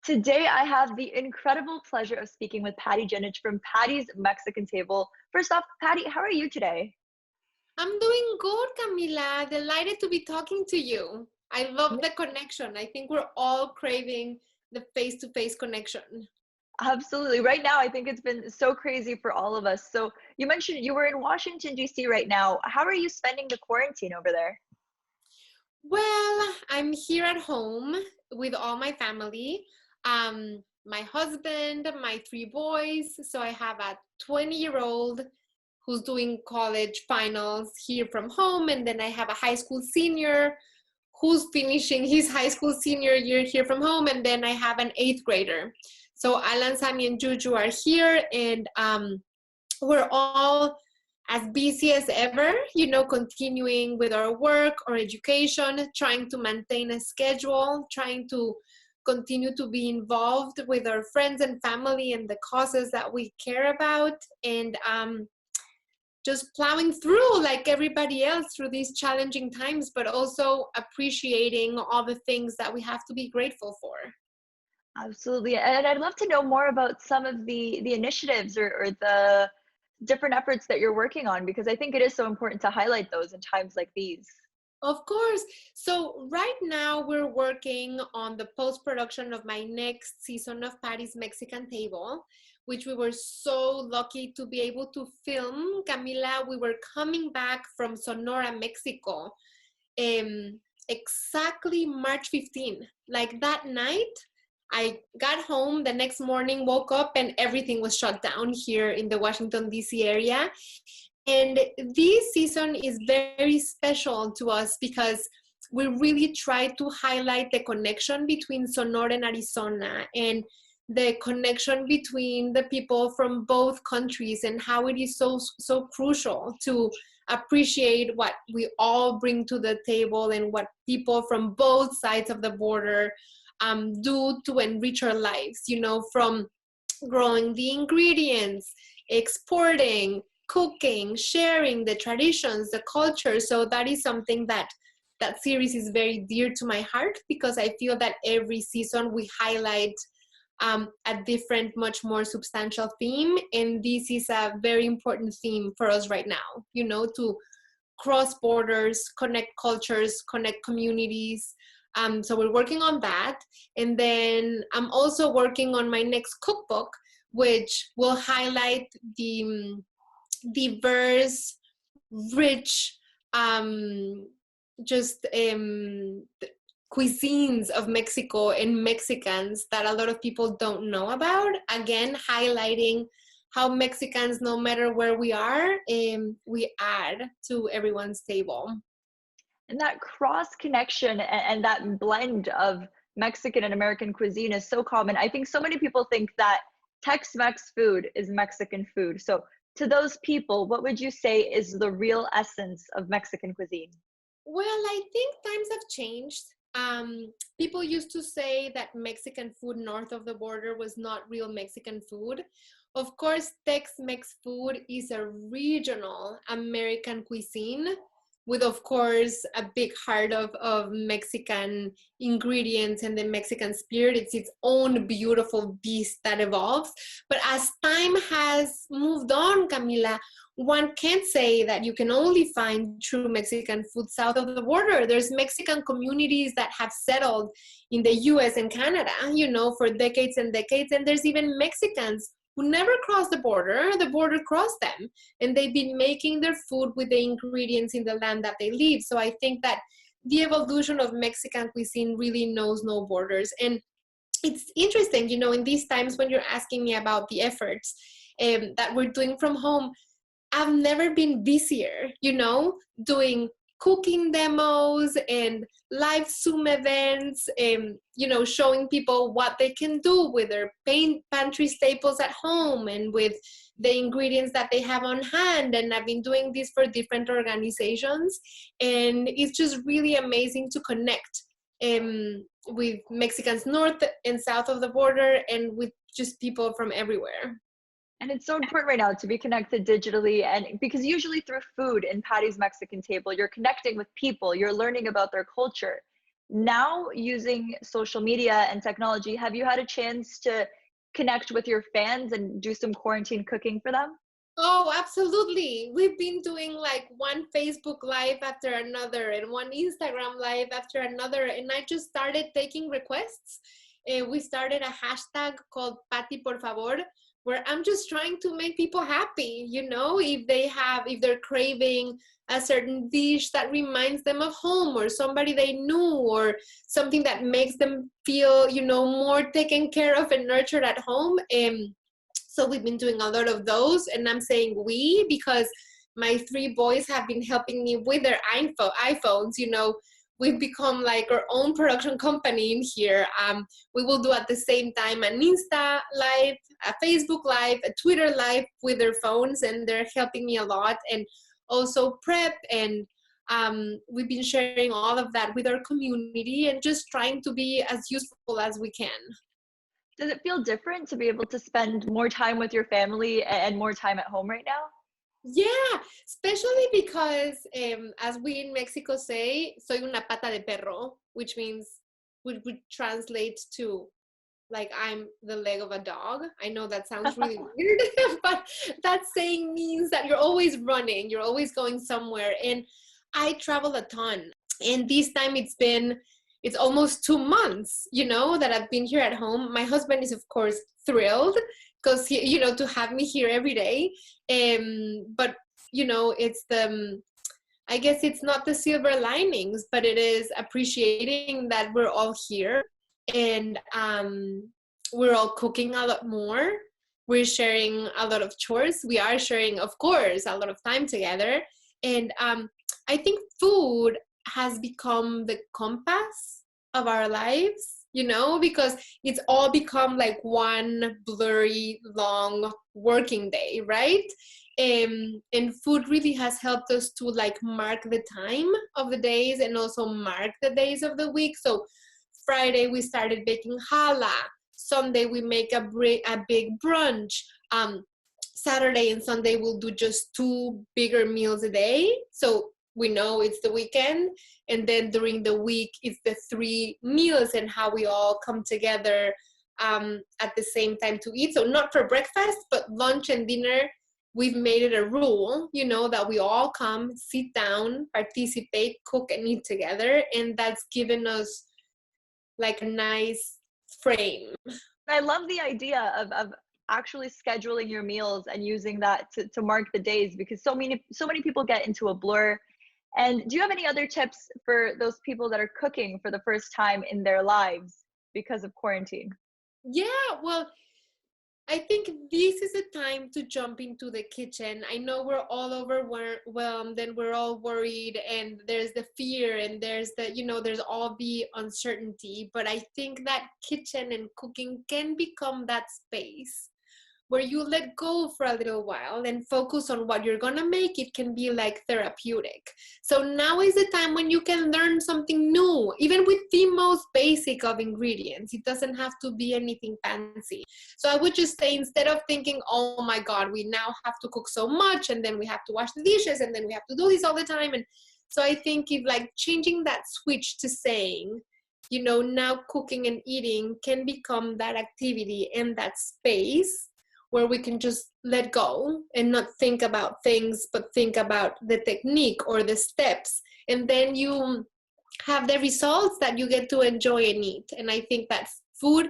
Today, I have the incredible pleasure of speaking with Pati Jinich from Pati's Mexican Table. First off, Pati, how are you today? I'm doing good, Camila. Delighted to be talking to you. I love Yeah, the connection. I think we're all craving the face-to-face connection. absolutely. Right now, I think it's been so crazy for all of us. So, you mentioned you were in Washington, D.C. right now. How are you spending the quarantine over there? Well, I'm here at home with all my family. My husband, my three boys. So I have a 20-year-old who's doing college finals here from home, and then I have a high school senior who's finishing his high school senior year here from home, and then I have an eighth grader. So Alan, Sami, and Juju are here, and we're all as busy as ever, continuing with our work or education, trying to maintain a schedule, trying to continue to be involved with our friends and family and the causes that we care about, and just plowing through like everybody else through these challenging times, but also appreciating all the things that we have to be grateful for. Absolutely. And I'd love to know more about some of the initiatives or the different efforts that you're working on, because I think it is so important to highlight those in times like these. Of course. So right now we're working on the post-production of my next season of Patis Mexican Table, which we were so lucky to be able to film. Camila, we were coming back from Sonora, Mexico, um, exactly March 15. Like that night, I got home the next morning, woke up, and everything was shut down here in the Washington, D.C. area. And this season is very special to us because we really try to highlight the connection between Sonora and Arizona, and the connection between the people from both countries, and how it is so crucial to appreciate what we all bring to the table and what people from both sides of the border do to enrich our lives, from growing the ingredients, exporting, cooking, sharing the traditions, the culture. So that is something that series is very dear to my heart, because I feel that every season we highlight a different, much more substantial theme. And this is a very important theme for us right now, to cross borders, connect cultures, connect communities. So we're working on that. And then I'm also working on my next cookbook, which will highlight the diverse, rich, just cuisines of Mexico and Mexicans that a lot of people don't know about. Again, highlighting how Mexicans, no matter where we are, we add to everyone's table. And that cross connection and that blend of Mexican and American cuisine is so common. I think so many people think that Tex-Mex food is Mexican food. So to those people, what would you say is the real essence of Mexican cuisine? Well, I think times have changed. People used to say that Mexican food north of the border was not real Mexican food. Of course, Tex-Mex food is a regional American cuisine with, of course, a big heart of Mexican ingredients and the Mexican spirit. It's its own beautiful beast that evolves. But as time has moved on, Camila, one can't say that you can only find true Mexican food south of the border. There's Mexican communities that have settled in the US and Canada, for decades and decades. And there's even Mexicans who never crossed the border crossed them. And they've been making their food with the ingredients in the land that they live. So I think that the evolution of Mexican cuisine really knows no borders. And it's interesting, in these times when you're asking me about the efforts that we're doing from home, I've never been busier, doing cooking demos and live Zoom events, and, showing people what they can do with their pantry staples at home and with the ingredients that they have on hand. And I've been doing this for different organizations. And it's just really amazing to connect with Mexicans north and south of the border, and with just people from everywhere. And it's so important right now to be connected digitally, and because usually through food in Patty's Mexican Table, you're connecting with people, you're learning about their culture. now using social media and technology, have you had a chance to connect with your fans and do some quarantine cooking for them? Oh, absolutely. We've been doing like one Facebook Live after another and one Instagram Live after another. And I just started taking requests. We started a hashtag called Pati por favor, where I'm just trying to make people happy. If they're craving a certain dish that reminds them of home or somebody they knew or something that makes them feel, more taken care of and nurtured at home. So we've been doing a lot of those, and I'm saying we because my three boys have been helping me with their iPhones. We've become like our own production company in here. We will do at the same time an Insta live, a Facebook live, a Twitter live with their phones, and they're helping me a lot. And also prep, and we've been sharing all of that with our community and just trying to be as useful as we can. Does it feel different to be able to spend more time with your family and more time at home right now? Yeah, especially because, as we in Mexico say, soy una pata de perro, which means, which would translate to like I'm the leg of a dog. I know that sounds really weird, but that saying means that you're always running, you're always going somewhere. And I travel a ton. And this time it's almost 2 months, that I've been here at home. My husband is, of course, thrilled because to have me here every day. But it's I guess it's not the silver linings, but it is appreciating that we're all here, and we're all cooking a lot more. We're sharing a lot of chores. We are sharing, of course, a lot of time together. And I think food has become the compass of our lives, because it's all become like one blurry, long working day, right? And food really has helped us to like mark the time of the days and also mark the days of the week. So Friday we started baking challah. Sunday we make a big brunch. Saturday and Sunday we'll do just 2 bigger meals a day. So we know it's the weekend. And then during the week, it's the 3 meals and how we all come together at the same time to eat. So not for breakfast, but lunch and dinner. We've made it a rule, that we all come, sit down, participate, cook, and eat together. And that's given us like a nice frame. I love the idea of actually scheduling your meals and using that to mark the days, because so many people get into a blur. And do you have any other tips for those people that are cooking for the first time in their lives because of quarantine? Yeah, well, I think this is a time to jump into the kitchen. I know we're all overwhelmed and we're all worried, and there's the fear and there's there's all the uncertainty. But I think that kitchen and cooking can become that space where you let go for a little while and focus on what you're gonna make. It can be like therapeutic. So now is the time when you can learn something new, even with the most basic of ingredients. It doesn't have to be anything fancy. So I would just say, instead of thinking, oh my God, we now have to cook so much, and then we have to wash the dishes, and then we have to do this all the time. And so I think if like changing that switch to saying, now cooking and eating can become that activity and that space where we can just let go and not think about things, but think about the technique or the steps. And then you have the results that you get to enjoy and eat. And I think that food,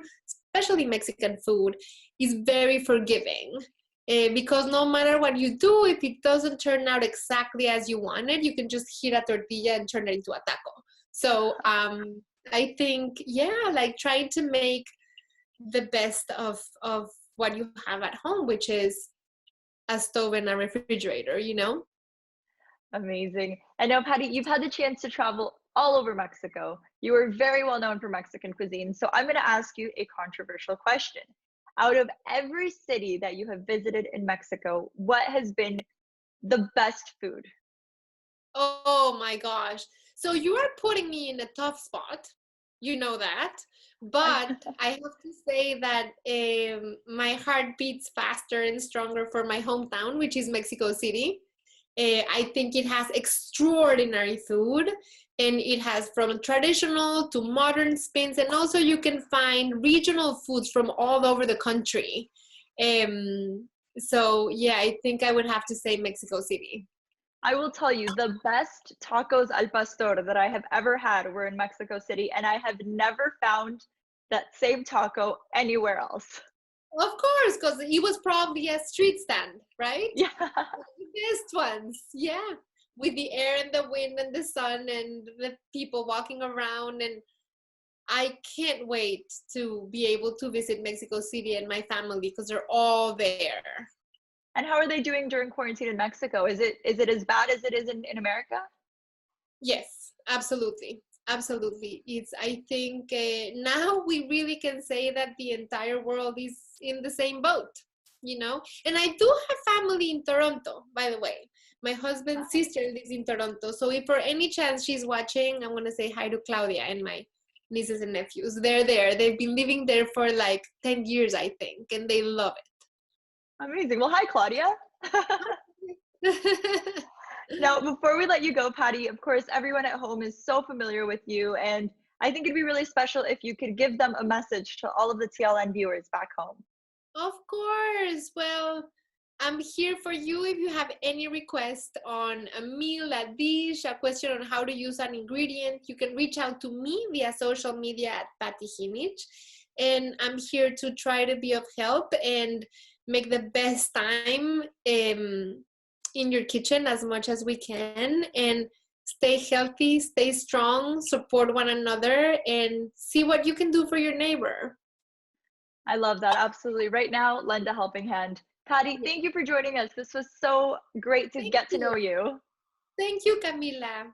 especially Mexican food, is very forgiving. Because no matter what you do, if it doesn't turn out exactly as you wanted, you can just heat a tortilla and turn it into a taco. So I think, like trying to make the best of what you have at home, which is a stove and a refrigerator, Amazing. I know, Patty, you've had the chance to travel all over Mexico. You are very well known for Mexican cuisine. So I'm going to ask you a controversial question. Out of every city that you have visited in Mexico, what has been the best food? Oh my gosh. So you are putting me in a tough spot. You know that. But I have to say that my heart beats faster and stronger for my hometown, which is Mexico City. I think it has extraordinary food, and it has from traditional to modern spins, and also you can find regional foods from all over the country. So yeah, I think I would have to say Mexico City. I will tell you, the best tacos al pastor that I have ever had were in Mexico City, and I have never found that same taco anywhere else. Of course, because it was probably a street stand, right? Yeah. The best ones, yeah. With the air and the wind and the sun and the people walking around. And I can't wait to be able to visit Mexico City and my family because they're all there. And how are they doing during quarantine in Mexico? Is it as bad as it is in America? Yes, absolutely. Absolutely. It's, I think now we really can say that the entire world is in the same boat, you know? And I do have family in Toronto, by the way. My husband's sister lives in Toronto. So if for any chance she's watching, I'm going to say hi to Claudia and my nieces and nephews. They're there. They've been living there for like 10 years, I think, and they love Amazing. Well, hi, Claudia. it. Now, before we let you go, Patty, of course, everyone at home is so familiar with you, and I think it'd be really special if you could give them a message to all of the TLN viewers back home. Of course. Well, I'm here for you if you have any request on a meal, a dish, a question on how to use an ingredient. You can reach out to me via social media at Pati Jinich. And I'm here to try to be of help and make the best time in your kitchen as much as we can. And stay healthy, stay strong, support one another, and see what you can do for your neighbor. I love that. Absolutely. Right now, lend a helping hand. Patty, thank you for joining us. This was so great to Thank get to you. know you. Thank you, Camila.